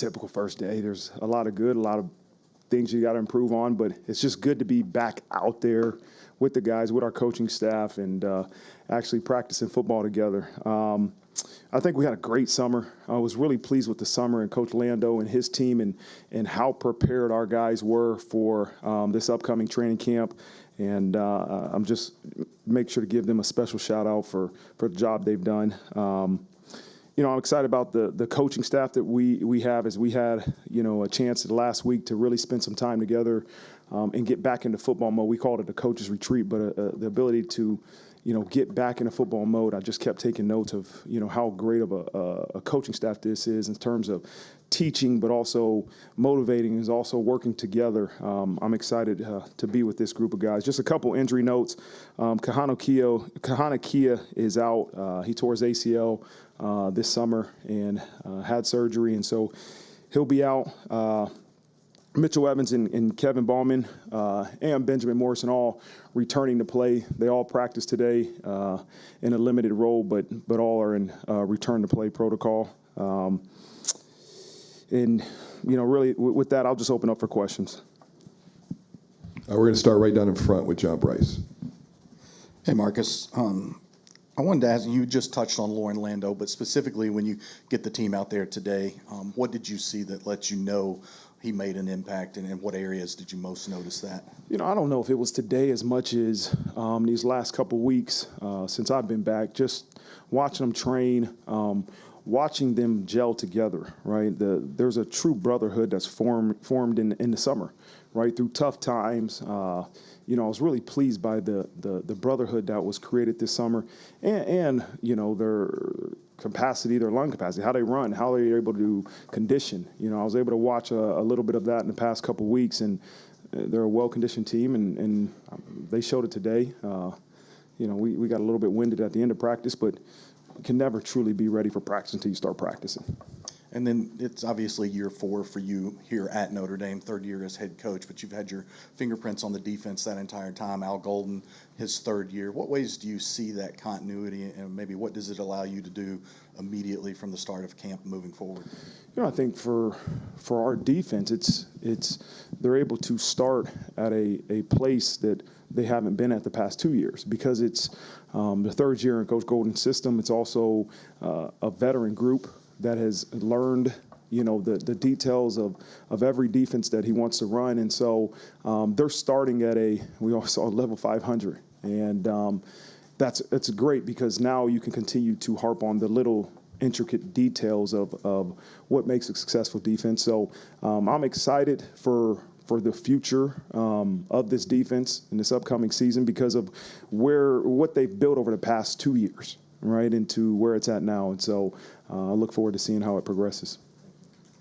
typical first day. There's a lot of good, a lot of things you got to improve on, but it's just good to be back out there with the guys, with our coaching staff, and actually practicing football together. I think we had a great summer. I was really pleased with the summer and Coach Lando and his team and how prepared our guys were for this upcoming training camp. And I'm just make sure to give them a special shout out for the job they've done. I'm excited about the coaching staff that we have, as we had, a chance last week to really spend some time together and get back into football mode. We called it a coach's retreat, but the ability to, get back into football mode. I just kept taking notes of, how great of a coaching staff this is in terms of teaching, but also motivating, is also working together. I'm excited to be with this group of guys. Just a couple injury notes. Kahana Kia is out. He tore his ACL this summer and had surgery, and so he'll be out. Mitchell Evans and Kevin Ballman and Benjamin Morrison all returning to play. They all practiced today in a limited role, but all are in return to play protocol. Really with that, I'll just open up for questions. We're going to start right down in front with John Bryce. Hey, Marcus. I wanted to ask, you just touched on Lauren Lando, but specifically when you get the team out there today, what did you see that lets you know he made an impact, and in what areas did you most notice that? I don't know if it was today as much as these last couple weeks since I've been back, just watching them train, watching them gel together, right? There's a true brotherhood that's formed in the summer, right? Through tough times. I was really pleased by the brotherhood that was created this summer, and their capacity, their lung capacity, how they run, how they're able to condition. I was able to watch a little bit of that in the past couple weeks, and they're a well-conditioned team, and they showed it today. We got a little bit winded at the end of practice, but can never truly be ready for practice until you start practicing. And then it's obviously year 4 for you here at Notre Dame, third year as head coach, but you've had your fingerprints on the defense that entire time. Al Golden, his third year. What ways do you see that continuity, and maybe what does it allow you to do immediately from the start of camp moving forward? I think for our defense, it's they're able to start at a place that they haven't been at the past 2 years, because it's the third year in Coach Golden's system. It's also a veteran group that has learned, the details of every defense that he wants to run. And so they're starting at we all saw level 500. And that's great, because now you can continue to harp on the little intricate details of what makes a successful defense. So I'm excited for the future of this defense in this upcoming season, because of what they've built over the past 2 years, right, into where it's at now. And so I look forward to seeing how it progresses.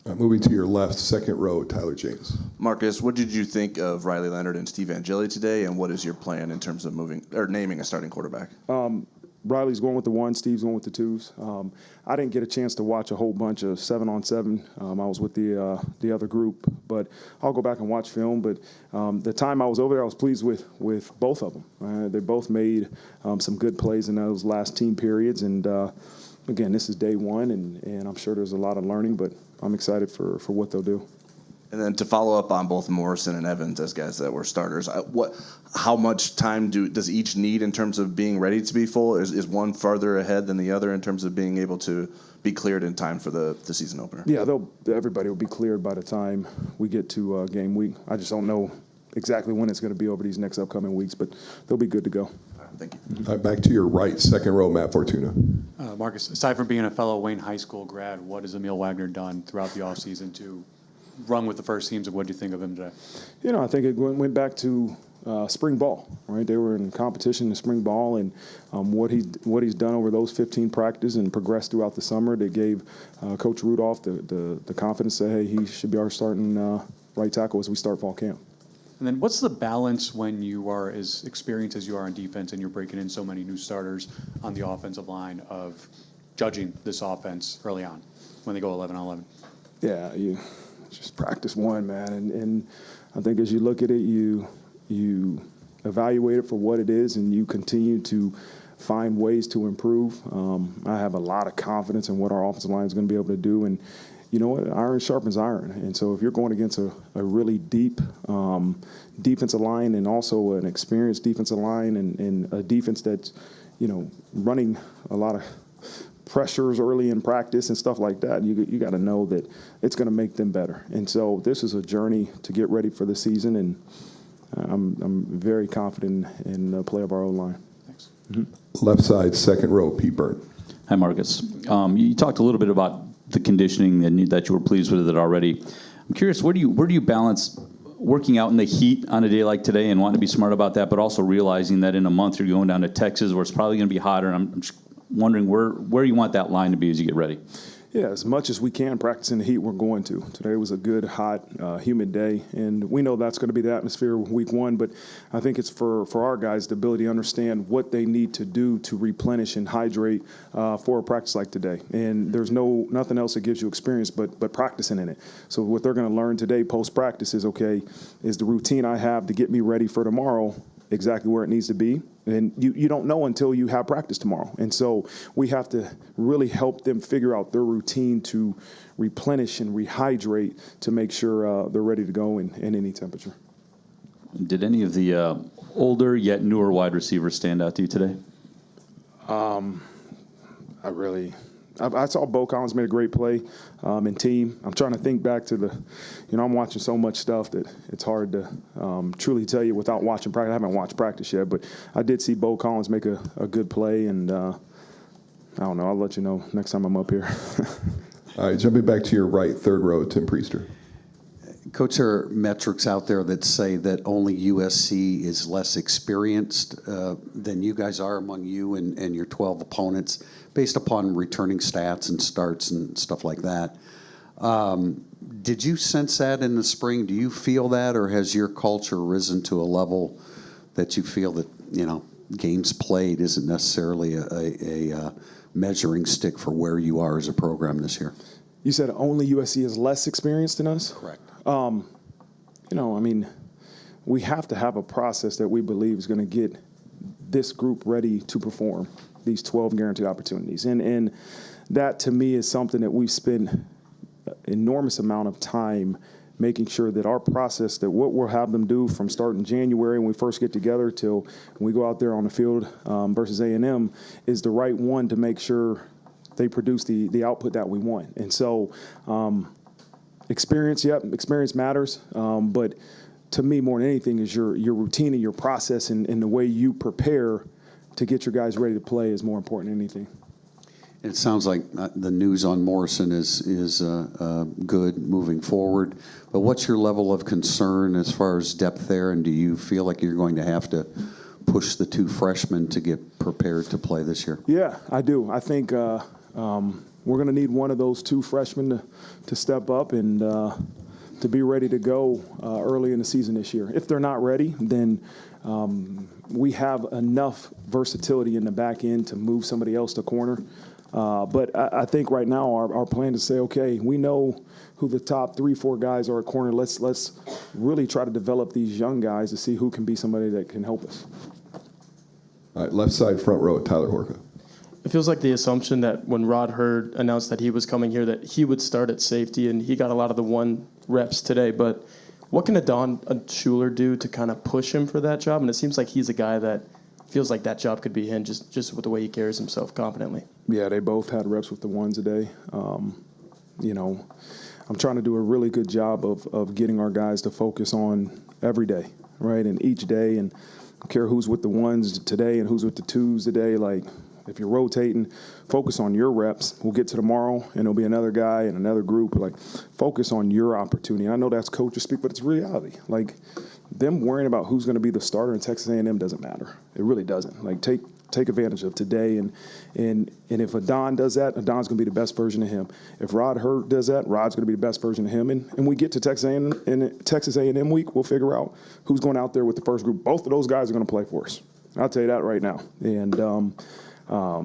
Moving to your left, second row, Tyler James. Marcus, what did you think of Riley Leonard and Steve Angeli today, and what is your plan in terms of naming a starting quarterback? Riley's going with the 1, Steve's going with the 2s. I didn't get a chance to watch a whole bunch of 7-on-7. I was with the other group, but I'll go back and watch film. But the time I was over there, I was pleased with both of them. They both made some good plays in those last team periods. And, again, this is day 1, and I'm sure there's a lot of learning, but I'm excited for what they'll do. And then to follow up on both Morrison and Evans as guys that were starters, how much time does each need in terms of being ready to be full? Is one farther ahead than the other in terms of being able to be cleared in time for the season opener? Yeah, everybody will be cleared by the time we get to game week. I just don't know exactly when it's going to be over these next upcoming weeks, but they'll be good to go. Thank you. All right, back to your right, second row, Matt Fortuna. Marcus, aside from being a fellow Wayne High School grad, what has Emil Wagner done throughout the offseason to run with the first teams, and what do you think of him today? I think it went back to spring ball, right? They were in competition in spring ball, and what he's done over those 15 practices and progressed throughout the summer, they gave Coach Rudolph the confidence to say, hey, he should be our starting right tackle as we start fall camp. And then what's the balance when you are as experienced as you are on defense and you're breaking in so many new starters on the offensive line of judging this offense early on when they go 11-on-11? Yeah, you just practice one, man. And I think as you look at it, you evaluate it for what it is, and you continue to find ways to improve. I have a lot of confidence in what our offensive line is going to be able to do. And you know what, iron sharpens iron. And so if you're going against a really deep defensive line and also an experienced defensive line and a defense that's, you know, running a lot of pressures early in practice and stuff like that, you got to know that it's going to make them better. And so this is a journey to get ready for the season, and I'm very confident in the play of our O-line. Thanks. Left side, second row, Pete Byrne. Hi, Marcus. You talked a little bit about the conditioning that you were pleased with it already. I'm curious, where do you balance working out in the heat on a day like today and wanting to be smart about that, but also realizing that in a month you're going down to Texas where it's probably going to be hotter, and I'm just wondering where you want that line to be as you get ready. Yeah, as much as we can practice in the heat, we're going to. Today was a good, hot, humid day, and we know that's going to be the atmosphere week one, but I think it's for our guys the ability to understand what they need to do to replenish and hydrate for a practice like today. And there's nothing else that gives you experience but practicing in it. So what they're going to learn today post-practice is, okay, is the routine I have to get me ready for tomorrow exactly where it needs to be. And you don't know until you have practice tomorrow. And so we have to really help them figure out their routine to replenish and rehydrate to make sure they're ready to go in any temperature. Did any of the older yet newer wide receivers stand out to you today? I saw Bo Collins made a great play in team. I'm trying to think back to I'm watching so much stuff that it's hard to truly tell you without watching practice. I haven't watched practice yet, but I did see Bo Collins make a good play, and I don't know. I'll let you know next time I'm up here. All right, jumping back to your right, third row, Tim Priester. Coach, there are metrics out there that say that only USC is less experienced than you guys are among you and your 12 opponents, based upon returning stats and starts and stuff like that. Did you sense that in the spring? Do you feel that, or has your culture risen to a level that you feel that, games played isn't necessarily a measuring stick for where you are as a program this year? You said only USC is less experienced than us? Correct. We have to have a process that we believe is going to get this group ready to perform these 12 guaranteed opportunities. And that, to me, is something that we've spent an enormous amount of time making sure that our process, that what we'll have them do from starting January when we first get together till we go out there on the field versus A&M is the right one to make sure they produce the output that we want. And so experience matters, but to me more than anything is your routine and your process and the way you prepare to get your guys ready to play is more important than anything. It sounds like the news on Morrison is good moving forward, but what's your level of concern as far as depth there, and do you feel like you're going to have to push the two freshmen to get prepared to play this year? Yeah, I do. I think we're going to need one of those two freshmen to step up and to be ready to go early in the season this year. If they're not ready, then we have enough versatility in the back end to move somebody else to corner. But I think right now our plan is to say, okay, we know who the top 3-4 guys are at corner. Let's really try to develop these young guys to see who can be somebody that can help us. All right, left side, front row, Tyler Horka. It feels like the assumption that when Rod Hurd announced that he was coming here, that he would start at safety, and he got a lot of the 1 reps today. But what can Adon Schuler do to kind of push him for that job? And it seems like he's a guy that feels like that job could be him just with the way he carries himself confidently. Yeah, they both had reps with the 1s today. I'm trying to do a really good job of getting our guys to focus on every day, right, and each day, and I don't care who's with the 1s today and who's with the 2s today. Like, if you're rotating, focus on your reps. We'll get to tomorrow, and there'll be another guy and another group. Like, focus on your opportunity. I know that's coaches speak, but it's reality. Like, them worrying about who's going to be the starter in Texas A&M doesn't matter. It really doesn't. Like, take advantage of today, and if Adon does that, Adon's going to be the best version of him. If Rod Hurd does that, Rod's going to be the best version of him. And we get to Texas A&M week, we'll figure out who's going out there with the first group. Both of those guys are going to play for us. I'll tell you that right now. And I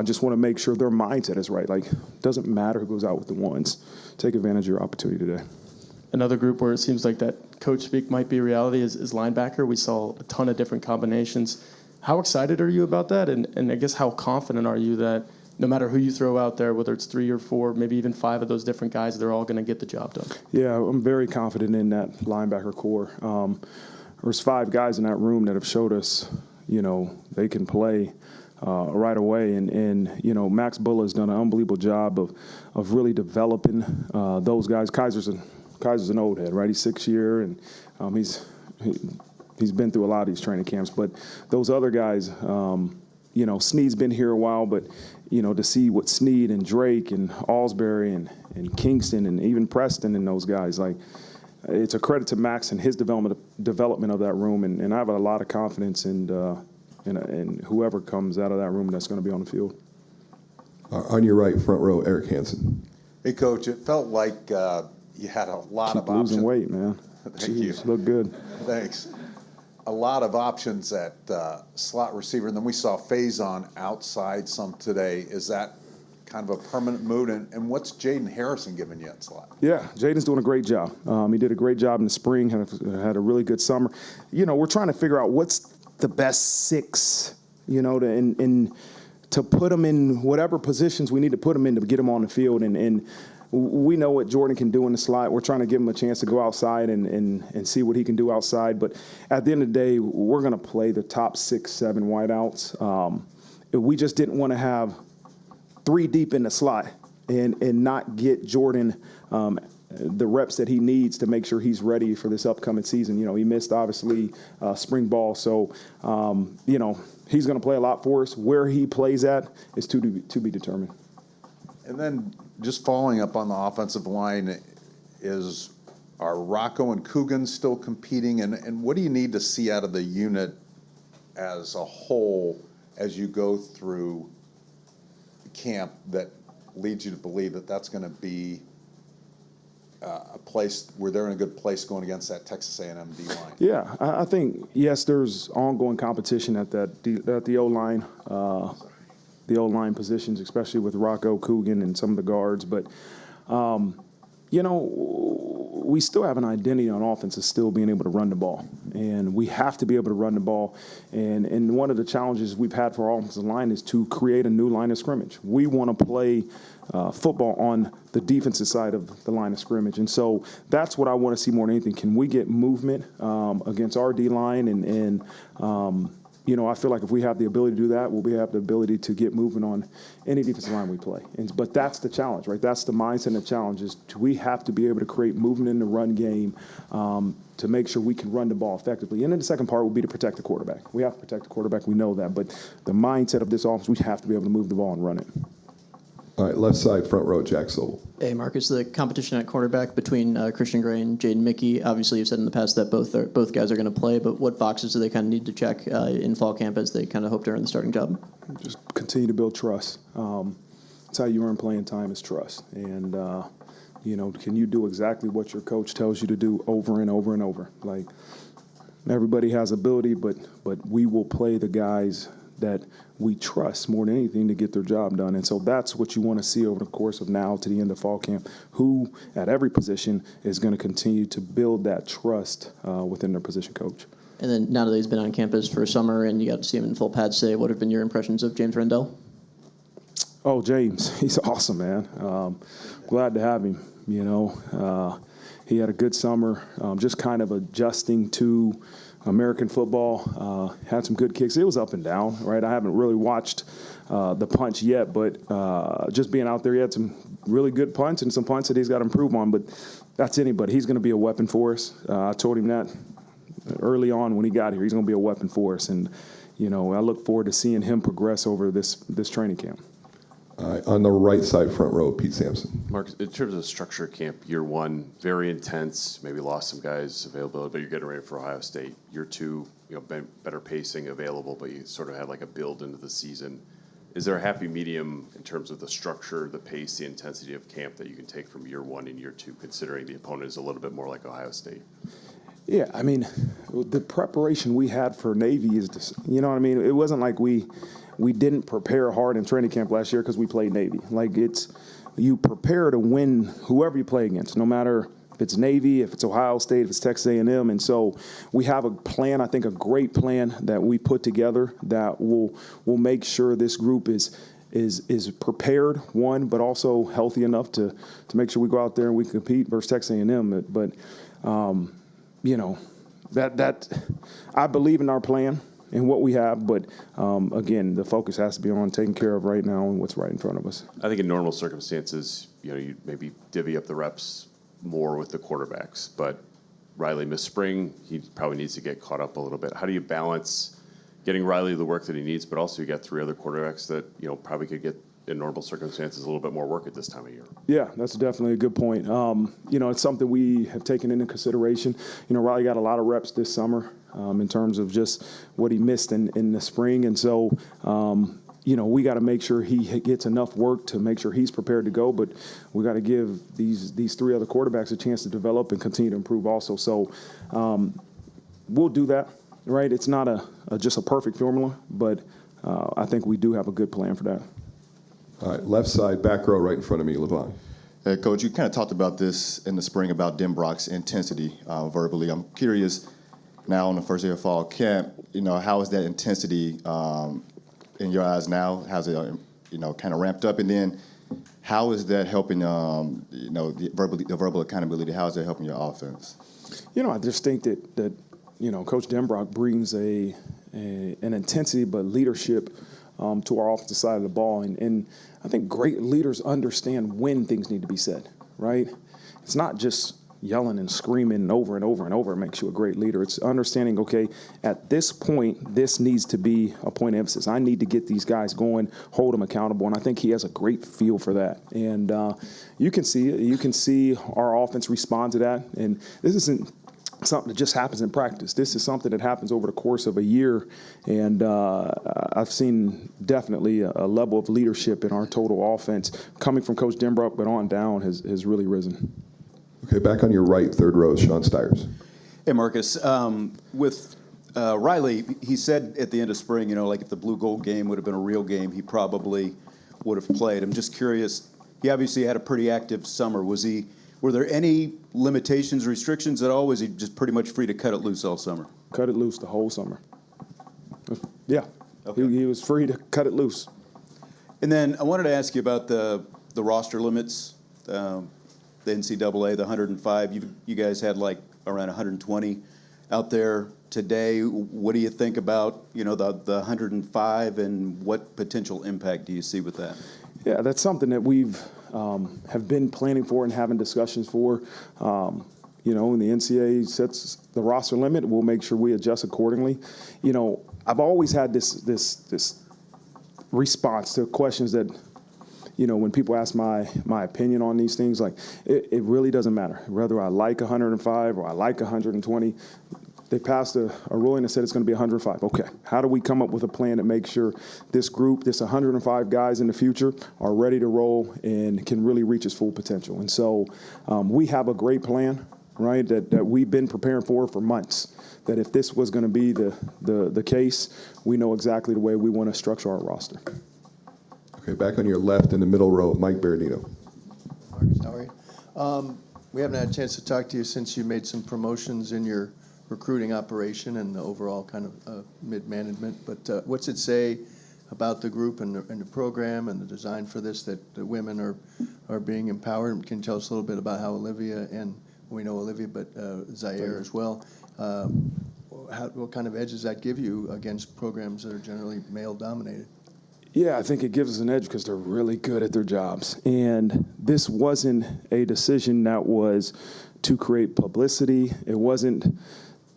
just want to make sure their mindset is right. Like, it doesn't matter who goes out with the 1s. Take advantage of your opportunity today. Another group where it seems like that coach speak might be reality is linebacker. We saw a ton of different combinations. How excited are you about that? And I guess how confident are you that no matter who you throw out there, whether it's 3 or 4, maybe even 5 of those different guys, they're all going to get the job done. Yeah, I'm very confident in that linebacker core. There's 5 guys in that room that have showed us, they can play right away. And Max Bulla has done an unbelievable job of really developing those guys. Kaiser's an old head, right? He's 6 year, and he's been through a lot of these training camps. But those other guys, Snead's been here a while, but to see what Snead and Drake and Alsbury and Kingston and even Preston and those guys, like, it's a credit to Max and his development of that room, and I have a lot of confidence in whoever comes out of that room that's going to be on the field. On your right, front row, Eric Hansen. Hey, Coach, it felt like you had a lot of options. Losing weight, man. Thank you. Look good. Thanks. A lot of options at slot receiver, and then we saw Faison outside some today. Is that kind of a permanent mood? And what's Jaden Harrison giving you at slot? Yeah, Jaden's doing a great job. He did a great job in the spring, had a really good summer. We're trying to figure out what's the best 6, to put them in whatever positions we need to put them in to get them on the field. And we know what Jordan can do in the slot. We're trying to give him a chance to go outside and see what he can do outside. But at the end of the day, we're going to play the top 6, 7 wideouts. We just didn't want to have 3 deep in the slot and not get Jordan the reps that he needs to make sure he's ready for this upcoming season. He missed, obviously, spring ball. So, he's going to play a lot for us. Where he plays at is to be determined. And then just following up on the offensive line, are Rocco and Coogan still competing? And what do you need to see out of the unit as a whole as you go through camp that leads you to believe that that's going to be a place where they're in a good place going against that Texas A&M D line? Yeah, I think, yes, there's ongoing competition at the O-line, the O-line positions, especially with Rocco, Coogan, and some of the guards. But, we still have an identity on offense of still being able to run the ball. And we have to be able to run the ball. And one of the challenges we've had for our offensive line is to create a new line of scrimmage. We want to play football on the defensive side of the line of scrimmage. And so that's what I want to see more than anything. Can we get movement against our D-line? And I feel like if we have the ability to do that, we'll have the ability to get movement on any defensive line we play. But that's the challenge, right? That's the mindset and the challenge is we have to be able to create movement in the run game to make sure we can run the ball effectively. And then the second part will be to protect the quarterback. We have to protect the quarterback. We know that. But the mindset of this offense, we have to be able to move the ball and run it. All right, left side, front row, Jack Sobel. Hey, Marcus, the competition at cornerback between Christian Gray and Jaden Mickey, obviously you've said in the past that both guys are going to play, but what boxes do they kind of need to check in fall camp as they kind of hope to earn the starting job? Just continue to build trust. That's how you earn playing time is trust. And, can you do exactly what your coach tells you to do over and over and over? Like, everybody has ability, but we will play the guys that we trust more than anything to get their job done. And so that's what you want to see over the course of now to the end of fall camp, who at every position is going to continue to build that trust within their position coach. And then now that he's been on campus for summer and you got to see him in full pads today, what have been your impressions of James Rendell? Oh, James, he's awesome, man. Glad to have him. He had a good summer, just kind of adjusting to American football. Had some good kicks. It was up and down, right? I haven't really watched the punch yet, but just being out there, he had some really good punts and some punts that he's got to improve on. But that's anybody. He's going to be a weapon for us. I told him that early on when he got here. He's going to be a weapon for us. And, I look forward to seeing him progress over this training camp. All right, on the right side, front row, Pete Sampson. Mark, in terms of structure camp, year 1, very intense, maybe lost some guys availability, but you're getting ready for Ohio State. Year 2, better pacing available, but you sort of had like a build into the season. Is there a happy medium in terms of the structure, the pace, the intensity of camp that you can take from year 1 and year 2, considering the opponent is a little bit more like Ohio State? Yeah, I mean, the preparation we had for Navy is just, it wasn't like we didn't prepare hard in training camp last year because we played Navy. Like, you prepare to win whoever you play against, no matter if it's Navy, if it's Ohio State, if it's Texas A&M. And so we have a plan, I think a great plan that we put together that will make sure this group is is prepared, one, but also healthy enough to make sure we go out there and we compete versus Texas A&M. But you know, that I believe in our plan and what we have, but again, the focus has to be on taking care of right now and what's right in front of us. I think in normal circumstances, you maybe divvy up the reps more with the quarterbacks, but Riley missed spring. He probably needs to get caught up a little bit. How do you balance getting Riley the work that he needs, but also you got 3 other quarterbacks that, probably could get, in normal circumstances, a little bit more work at this time of year? Yeah, that's definitely a good point. It's something we have taken into consideration. Riley got a lot of reps this summer in terms of just what he missed in the spring. And so, we got to make sure he gets enough work to make sure he's prepared to go. But we got to give these 3 other quarterbacks a chance to develop and continue to improve also. So we'll do that, right? It's not just a perfect formula, but I think we do have a good plan for that. All right, left side, back row, right in front of me, Levon. Coach, you kind of talked about this in the spring about Denbrock's intensity verbally. I'm curious now on the first day of fall camp, how is that intensity in your eyes now? How's it, kind of ramped up? And then how is that helping, the verbal accountability? How is that helping your offense? I just think that Coach Denbrock brings an intensity but leadership to our offensive side of the ball. And I think great leaders understand when things need to be said, right? It's not just yelling and screaming over and over and over makes you a great leader. It's understanding, okay, at this point, this needs to be a point of emphasis. I need to get these guys going, hold them accountable, and I think he has a great feel for that. And you can see it. You can see our offense respond to that. And this isn't something that just happens in practice. This is something that happens over the course of a year, and I've seen definitely a level of leadership in our total offense coming from Coach Denbrock, but on down has really risen. Okay, back on your right, third row, Sean Stiers. Hey, Marcus. With Riley, he said at the end of spring, like if the blue gold game would have been a real game, he probably would have played. I'm just curious. He obviously had a pretty active summer. Were there any limitations, restrictions at all? Was he just pretty much free to cut it loose all summer? Cut it loose the whole summer. Yeah, Okay. he was free to cut it loose. And then I wanted to ask you about the roster limits, the NCAA, the 105. You guys had like around 120 out there today. What do you think about the 105, and what potential impact do you see with that? Yeah, that's something that we've have been planning for and having discussions for. When the NCAA sets the roster limit, we'll make sure we adjust accordingly. I've always had this response to questions that, when people ask my opinion on these things, like it really doesn't matter whether I like 105 or I like 120. They passed a ruling that said it's going to be 105. Okay, how do we come up with a plan to make sure this group, this 105 guys in the future, are ready to roll and can really reach its full potential? And so we have a great plan, right, that we've been preparing for months, that if this was going to be the case, we know exactly the way we want to structure our roster. Okay, back on your left in the middle row, Mike Berardino. Marcus, how are you? We haven't had a chance to talk to you since you made some promotions in your recruiting operation and the overall kind of mid-management. But what's it say about the group and the program and the design for this, that the women are being empowered? Can you tell us a little bit about how Olivia, and we know Olivia, but Zaire as well, what kind of edge does that give you against programs that are generally male-dominated? Yeah, I think it gives us an edge because they're really good at their jobs. And this wasn't a decision that was to create publicity. It wasn't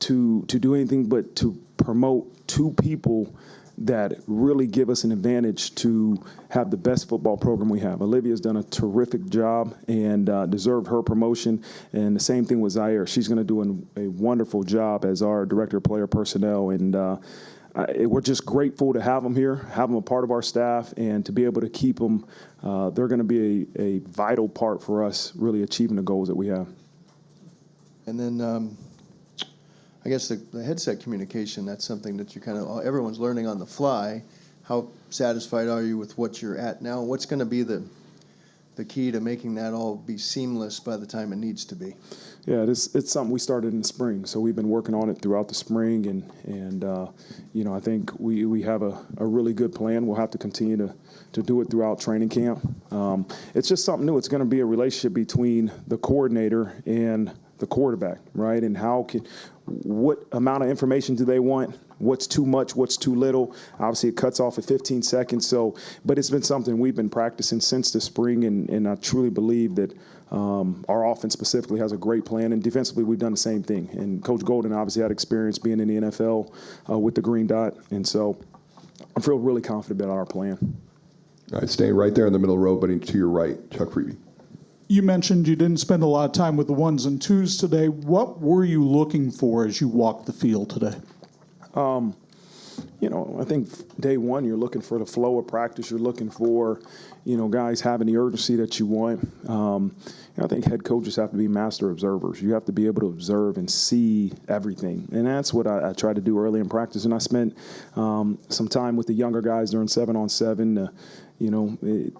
to do anything but to promote 2 people that really give us an advantage to have the best football program we have. Olivia's done a terrific job and deserved her promotion. And the same thing with Zaire. She's going to do a wonderful job as our director of player personnel. And we're just grateful to have them here, have them a part of our staff, and to be able to keep them. They're going to be a vital part for us really achieving the goals that we have. And then I guess the headset communication, that's something that you everyone's learning on the fly. How satisfied are you with what you're at now? What's going to be the the key to making that all be seamless by the time it needs to be? Yeah, it's something we started in the spring, so we've been working on it throughout the spring, and I think we have a really good plan. We'll have to continue to do it throughout training camp. It's just something new. It's going to be a relationship between the coordinator and the quarterback, right? And what amount of information do they want? What's too much? What's too little? Obviously, it cuts off at 15 seconds. But it's been something we've been practicing since the spring, and I truly believe that our offense specifically has a great plan, and defensively we've done the same thing. And Coach Golden obviously had experience being in the NFL with the green dot, and so I feel really confident about our plan. All right, staying right there in the middle row, but to your right, Chuck Freeman. You mentioned you didn't spend a lot of time with the ones and twos today. What were you looking for as you walked the field today? I think day one, you're looking for the flow of practice. You're looking for, guys having the urgency that you want. I think head coaches have to be master observers. You have to be able to observe and see everything. And that's what I tried to do early in practice. And I spent some time with the younger guys during 7-on-7,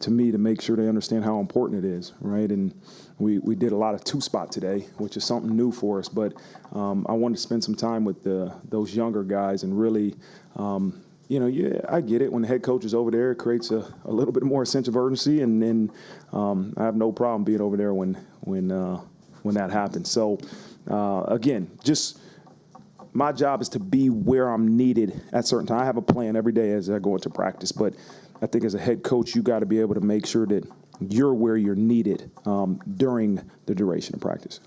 to me, to make sure they understand how important it is, right? And we did a lot of two-spot today, which is something new for us. But I wanted to spend some time with those younger guys and really, I get it. When the head coach is over there, it creates a little bit more sense of urgency, and then I have no problem being over there when that happens. So, again, just my job is to be where I'm needed at certain time. I have a plan every day as I go into practice, but I think as a head coach, you got to be able to make sure that you're where you're needed during the duration of practice.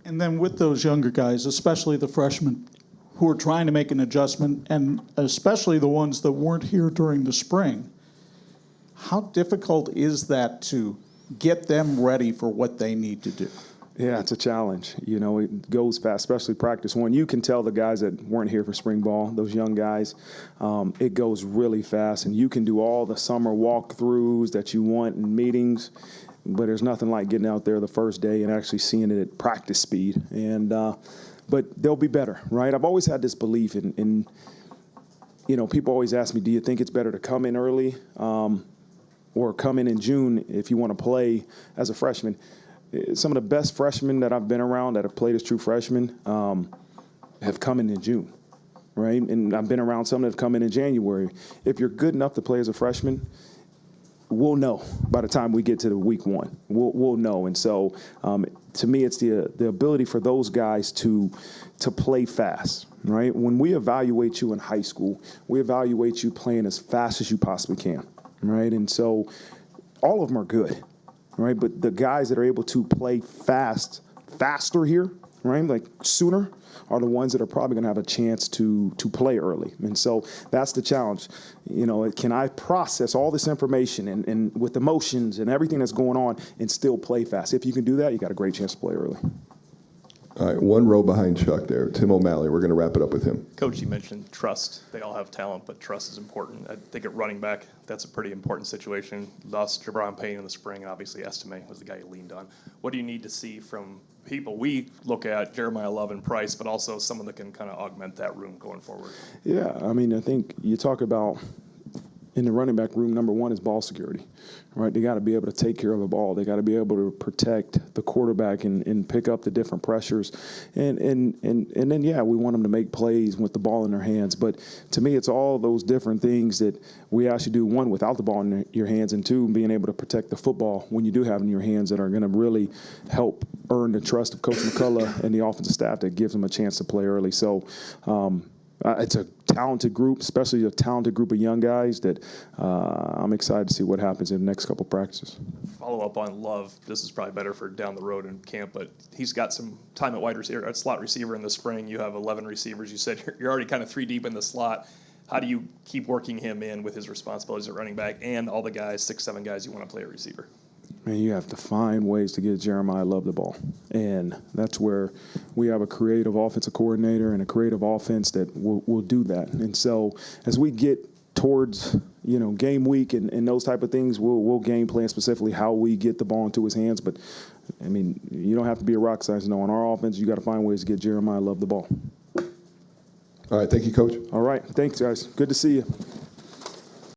And then with those younger guys, especially the freshmen who are trying to make an adjustment, and especially the ones that weren't here during the spring, how difficult is that to get them ready for what they need to do? Yeah, it's a challenge. It goes fast, especially practice one. You can tell the guys that weren't here for spring ball, those young guys, it goes really fast. And you can do all the summer walkthroughs that you want in meetings, but there's nothing like getting out there the first day and actually seeing it at practice speed. And but they'll be better, right? I've always had this belief in people always ask me, do you think it's better to come in early or come in June if you want to play as a freshman? Some of the best freshmen that I've been around that have played as true freshmen have come in June, right? And I've been around some that have come in January. If you're good enough to play as a freshman, we'll know by the time we get to the week one. We'll know. And so to me, it's the ability for those guys to play fast, right? When we evaluate you in high school, we evaluate you playing as fast as you possibly can, right? And so all of them are good. Right, but the guys that are able to play faster here, right, like sooner, are the ones that are probably going to have a chance to play early. And so that's the challenge. Can I process all this information and with emotions and everything that's going on and still play fast? If you can do that, you got a great chance to play early. All right, one row behind Chuck there, Tim O'Malley. We're going to wrap it up with him. Coach, you mentioned trust. They all have talent, but trust is important. I think at running back, that's a pretty important situation. Lost Jabron Payne in the spring, and obviously Estime was the guy you leaned on. What do you need to see from people? We look at Jeremiah Love and Price, but also someone that can kind of augment that room going forward. Yeah, I think you talk about in the running back room, number one is ball security, right? They got to be able to take care of the ball. They got to be able to protect the quarterback and pick up the different pressures. And then, yeah, we want them to make plays with the ball in their hands. But to me, it's all those different things that we actually do, one, without the ball in your hands, and two, being able to protect the football when you do have it in your hands that are going to really help earn the trust of Coach McCullough and the offensive staff that gives them a chance to play early. So, it's a talented group, especially a talented group of young guys that I'm excited to see what happens in the next couple practices. Follow up on Love. This is probably better for down the road in camp, but he's got some time at wide receiver, at slot receiver in the spring. You have 11 receivers. You said you're already kind of 3 deep in the slot. How do you keep working him in with his responsibilities at running back and all the guys, 6-7 guys you want to play at receiver? Man, you have to find ways to get Jeremiah Love the ball. And that's where we have a creative offensive coordinator and a creative offense that will do that. And so as we get towards, game week and those type of things, we'll game plan specifically how we get the ball into his hands. But, you don't have to be a rock scientist. No, on our offense, you got to find ways to get Jeremiah Love the ball. All right, thank you, Coach. All right, thanks, guys. Good to see you.